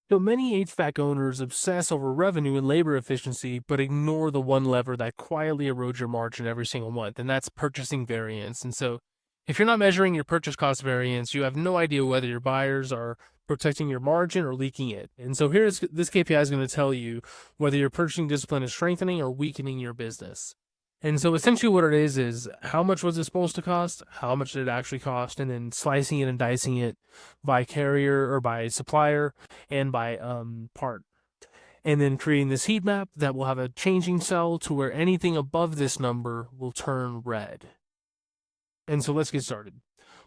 So many HVAC owners obsess over revenue and labor efficiency, but ignore the one lever that quietly erodes your margin every single month, and that's purchasing variance. And so, if you're not measuring your purchase cost variance, you have no idea whether your buyers are protecting your margin or leaking it. And so, here's this KPI is going to tell you whether your purchasing discipline is strengthening or weakening your business. And so essentially what it is how much was it supposed to cost? How much did it actually cost? And then slicing it and dicing it by carrier or by supplier and by part. And then creating this heat map that will have a changing cell to where anything above this number will turn red. And so let's get started.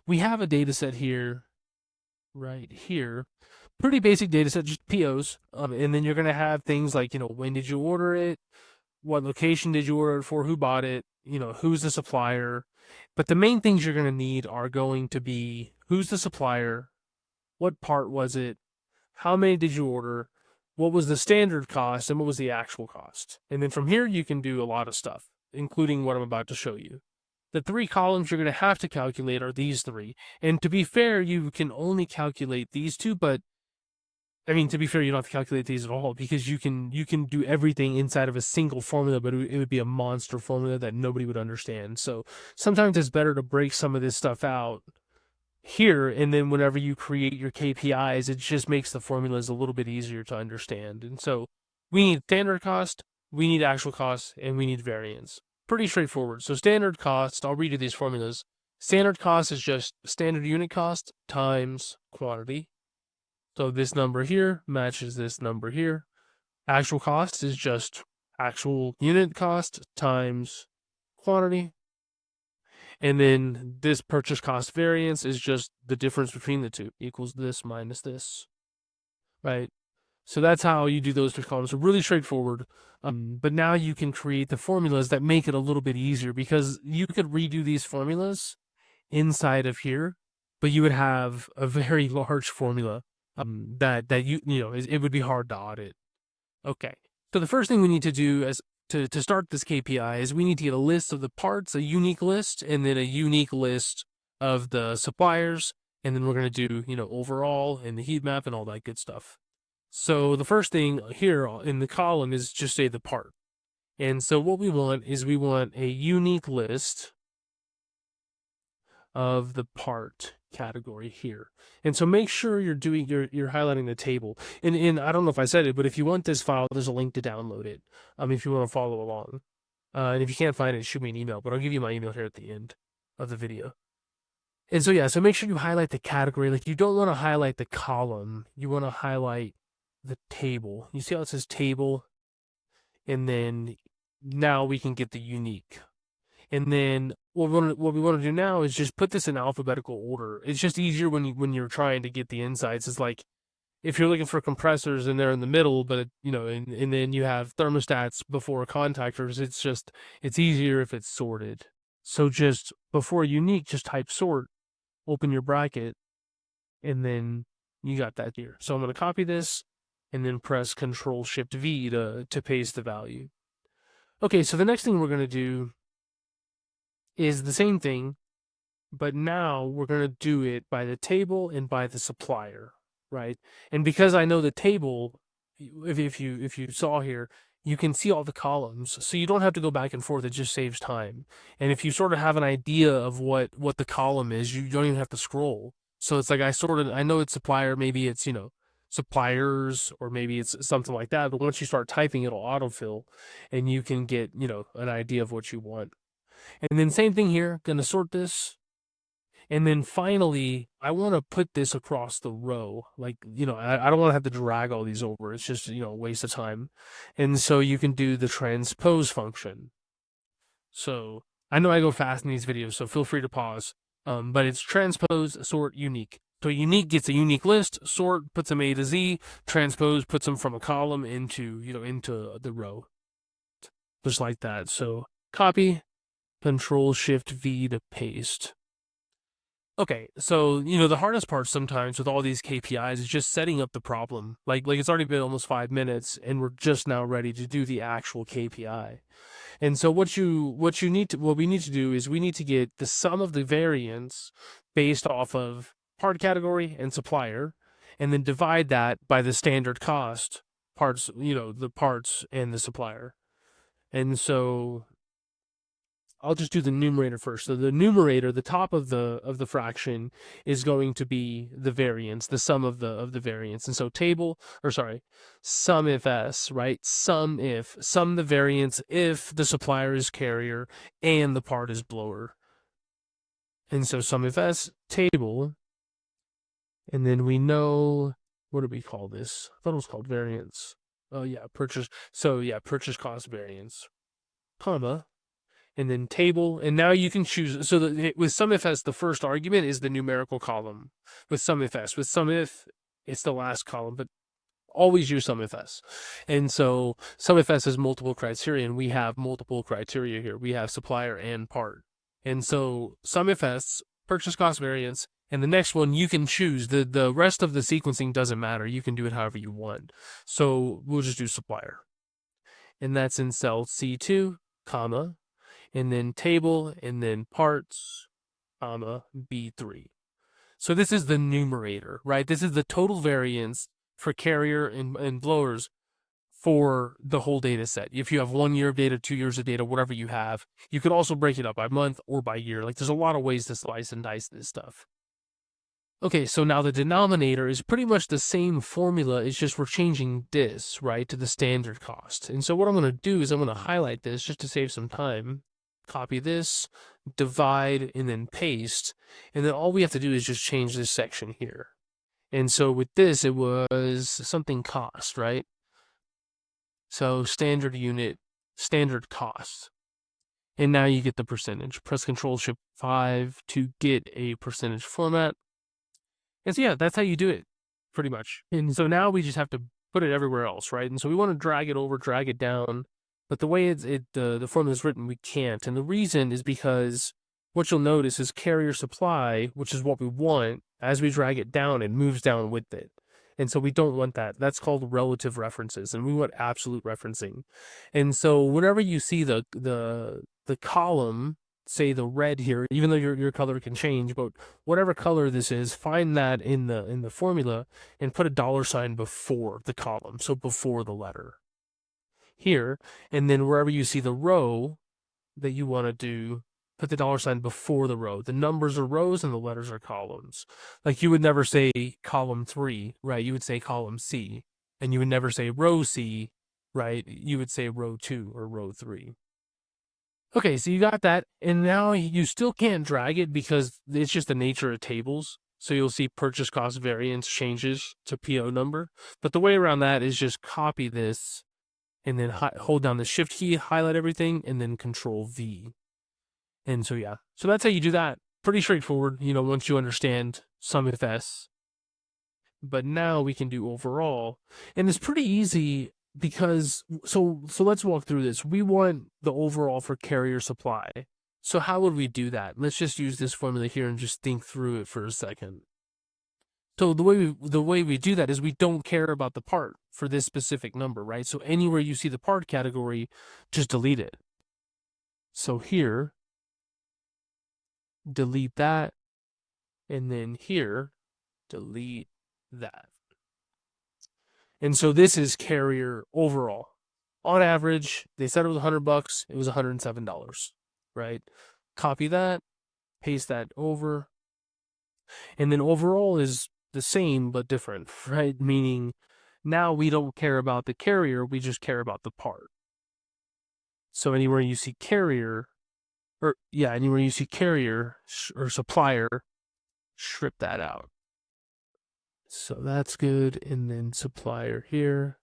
We have a data set here, right here. Pretty basic data set, just POs. And then you're going to have things like, when did you order it? What location did you order it for? Who bought it? Who's the supplier? But the main things you're going to need are going to be who's the supplier? What part was it? How many did you order? What was the standard cost and what was the actual cost? And then from here, you can do a lot of stuff, including what I'm about to show you. The 3 columns you're going to have to calculate are these 3. And to be fair, you can only calculate these 2, but I mean, to be fair, you don't have to calculate these at all because you can do everything inside of a single formula, but it would be a monster formula that nobody would understand. So sometimes it's better to break some of this stuff out here, and then whenever you create your KPIs, it just makes the formulas a little bit easier to understand. And so we need standard cost, we need actual cost, and we need variance. Pretty straightforward. So standard cost, I'll read you these formulas. Standard cost is just standard unit cost times quantity. So this number here matches this number here. Actual cost is just actual unit cost times quantity. And then this purchase cost variance is just the difference between the two, equals this minus this, right? So that's how you do those 3 columns. So really straightforward. But now you can create the formulas that make it a little bit easier because you could redo these formulas inside of here, but you would have a very large formula that it would be hard to audit. Okay, so the first thing we need to do as to start this KPI is we need to get a list of the parts, a unique list, and then a unique list of the suppliers, and then we're going to do overall and the heat map and all that good stuff. So the first thing here in the column is just say the part. And so what we want is we want a unique list of the part category here. And so make sure you're highlighting the table. And I don't know if I said it, but if you want this file, there's a link to download it. If you want to follow along. And if you can't find it, shoot me an email, but I'll give you my email here at the end of the video. And so yeah, so make sure you highlight the category. Like you don't want to highlight the column. You want to highlight the table. You see how it says table? And then now we can get the unique. And then what we want to do now is just put this in alphabetical order. It's just easier when you're trying to get the insights. It's like if you're looking for compressors and they're in the middle, but and then you have thermostats before contactors. It's easier if it's sorted. So just before unique, just type sort, open your bracket, and then you got that here. So I'm going to copy this and then press Control-Shift-V to paste the value. Okay, so the next thing we're going to do is the same thing, but now we're going to do it by the table and by the supplier, right? And because I know the table, if you saw here, you can see all the columns, so you don't have to go back and forth. It just saves time. And if you sort of have an idea of what the column is, you don't even have to scroll. So it's like I know it's supplier, maybe it's suppliers, or maybe it's something like that. But once you start typing, it'll autofill, and you can get an idea of what you want. And then same thing here, gonna sort this. And then finally, I want to put this across the row. Like, I don't want to have to drag all these over. It's just, a waste of time. And so you can do the transpose function. So I know I go fast in these videos, so feel free to pause. But it's transpose, sort, unique. So unique gets a unique list, sort puts them A to Z, transpose puts them from a column into the row. Just like that. So copy, Control-Shift-V to paste. Okay, so the hardest part sometimes with all these KPIs is just setting up the problem. Like it's already been almost 5 minutes, and we're just now ready to do the actual KPI. And so what we need to do is we need to get the sum of the variance based off of part category and supplier, and then divide that by the standard cost parts, the parts and the supplier. And so I'll just do the numerator first. So the numerator, the top of the fraction, is going to be the variance, the sum of the variance. And so SUMIFS, right? Sum the variance if the supplier is carrier and the part is blower. And so SUMIFS table, and then we know, what do we call this? I thought it was called variance. Oh yeah, purchase cost variance, comma, and then table, and now you can choose. So with SUMIFS, the first argument is the numerical column. With SUMIF, it's the last column, but always use SUMIFS. And so SUMIFS has multiple criteria, and we have multiple criteria here. We have supplier and part. And so SUMIFS, purchase cost variance, and the next one you can choose. The rest of the sequencing doesn't matter. You can do it however you want. So we'll just do supplier. And that's in cell C2, comma, and then table, and then parts, comma, B3. So this is the numerator, right? This is the total variance for carrier and blowers for the whole data set. If you have 1 year of data, 2 years of data, whatever you have, you could also break it up by month or by year. Like, there's a lot of ways to slice and dice this stuff. Okay, so now the denominator is pretty much the same formula. It's just we're changing this, right, to the standard cost. And so what I'm going to do is I'm going to highlight this just to save some time. Copy this, divide, and then paste. And then all we have to do is just change this section here. And so with this, it was something cost, right? So standard unit, standard cost. And now you get the percentage. Press Control-Shift 5 to get a percentage format. And so yeah, that's how you do it, pretty much. And so now we just have to put it everywhere else, right? And so we want to drag it over, drag it down. But the way the formula is written, we can't. And the reason is because what you'll notice is carrier supply, which is what we want, as we drag it down, it moves down with it. And so we don't want that. That's called relative references, and we want absolute referencing. And so whenever you see the column, say the red here, even though your color can change, but whatever color this is, find that in the formula and put a $ before the column, so before the letter here. And then wherever you see the row that you want to do, put the $ before the row. The numbers are rows and the letters are columns. Like, you would never say column 3, right? You would say column C. And you would never say row C, right? You would say row 2 or row 3. Okay, so you got that, and now you still can't drag it because it's just the nature of tables. So you'll see purchase cost variance changes to PO number. But the way around that is just copy this, and then hold down the Shift key, highlight everything, and then Control V. And so yeah, so that's how you do that. Pretty straightforward, once you understand SUMIFS. But now we can do overall, and it's pretty easy. Because, so let's walk through this. We want the overall for carrier supply. So how would we do that? Let's just use this formula here and just think through it for a second. So the way we do that is we don't care about the part for this specific number, right? So anywhere you see the part category, just delete it. So here, delete that, and then here, delete that. And so this is carrier overall. On average, they said it was $100. It was $107, right? Copy that, paste that over. And then overall is the same but different, right? Meaning now we don't care about the carrier, we just care about the part. So anywhere you see carrier, or supplier, strip that out. So that's good, and then supplier here,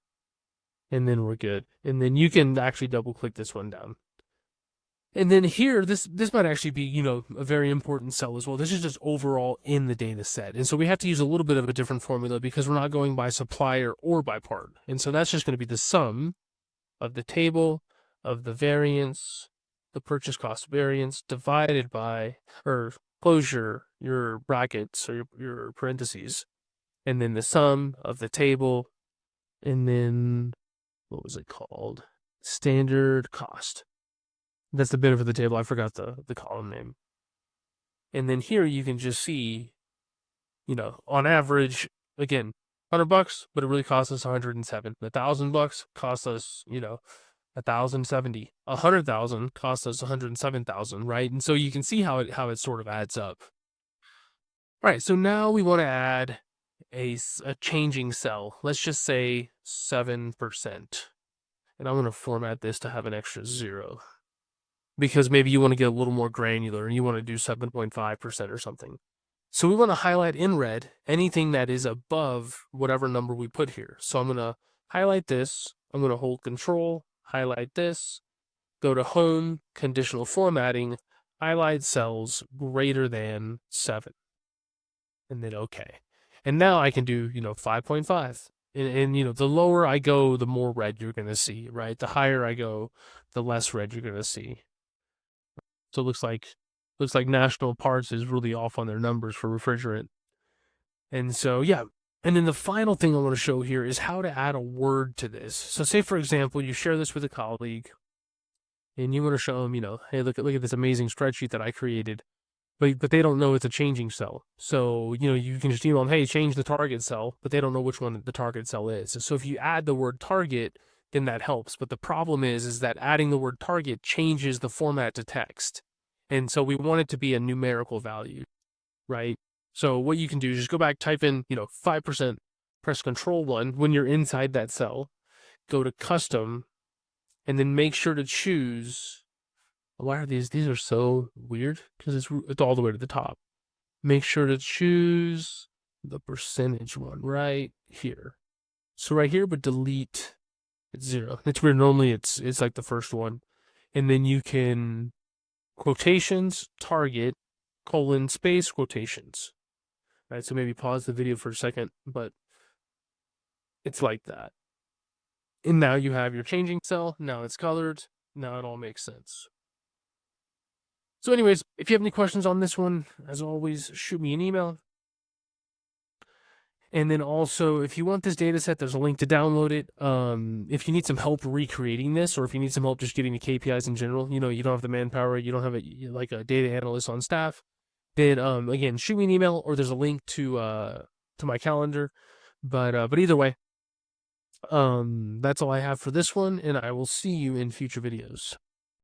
and then we're good. And then you can actually double click this one down. And then here, this might actually be, a very important cell as well. This is just overall in the data set. And so we have to use a little bit of a different formula because we're not going by supplier or by part. And so that's just going to be the sum of the table, of the variance, the purchase cost variance, divided by, or close your brackets or your parentheses. And then the sum of the table, and then, what was it called? Standard cost. That's the bit of the table. I forgot the column name. And then here you can just see, on average, again, $100, but it really costs us 107. $1,000 costs us, 1,070. 100,000 costs us 107,000, right? And so you can see how it sort of adds up. All right, so now we want to add a changing cell. Let's just say 7%. And I'm going to format this to have an extra 0. Because maybe you want to get a little more granular and you want to do 7.5% or something. So we want to highlight in red anything that is above whatever number we put here. So I'm going to highlight this. I'm going to hold Control, highlight this, go to Home, Conditional Formatting, highlight cells greater than 7. And then OK. And now I can do, 5.5. And the lower I go, the more red you're going to see, right? The higher I go, the less red you're going to see. So it looks like National Parts is really off on their numbers for refrigerant. And so, yeah. And then the final thing I want to show here is how to add a word to this. So say, for example, you share this with a colleague and you want to show them, hey, look at this amazing spreadsheet that I created. But they don't know it's a changing cell. So, you can just email them, hey, change the target cell, but they don't know which one the target cell is. So if you add the word target, then that helps. But the problem is that adding the word target changes the format to text. And so we want it to be a numerical value, right? So what you can do is just go back, type in, 5%, press Control-1 when you're inside that cell, go to Custom, and then make sure to choose. Why are these are so weird? Because it's all the way to the top. Make sure to choose the percentage one right here. So right here, but delete, it's 0. It's weird. Normally it's like the first one. And then you can quotations, target, colon, space, quotations. Right, so maybe pause the video for a second, but it's like that. And now you have your changing cell. Now it's colored. Now it all makes sense. So anyways, if you have any questions on this one, as always, shoot me an email. And then also, if you want this data set, there's a link to download it. If you need some help recreating this, or if you need some help just getting the KPIs in general, you don't have the manpower, you don't have like a data analyst on staff, then again, shoot me an email, or there's a link to my calendar. But either way, that's all I have for this one, and I will see you in future videos.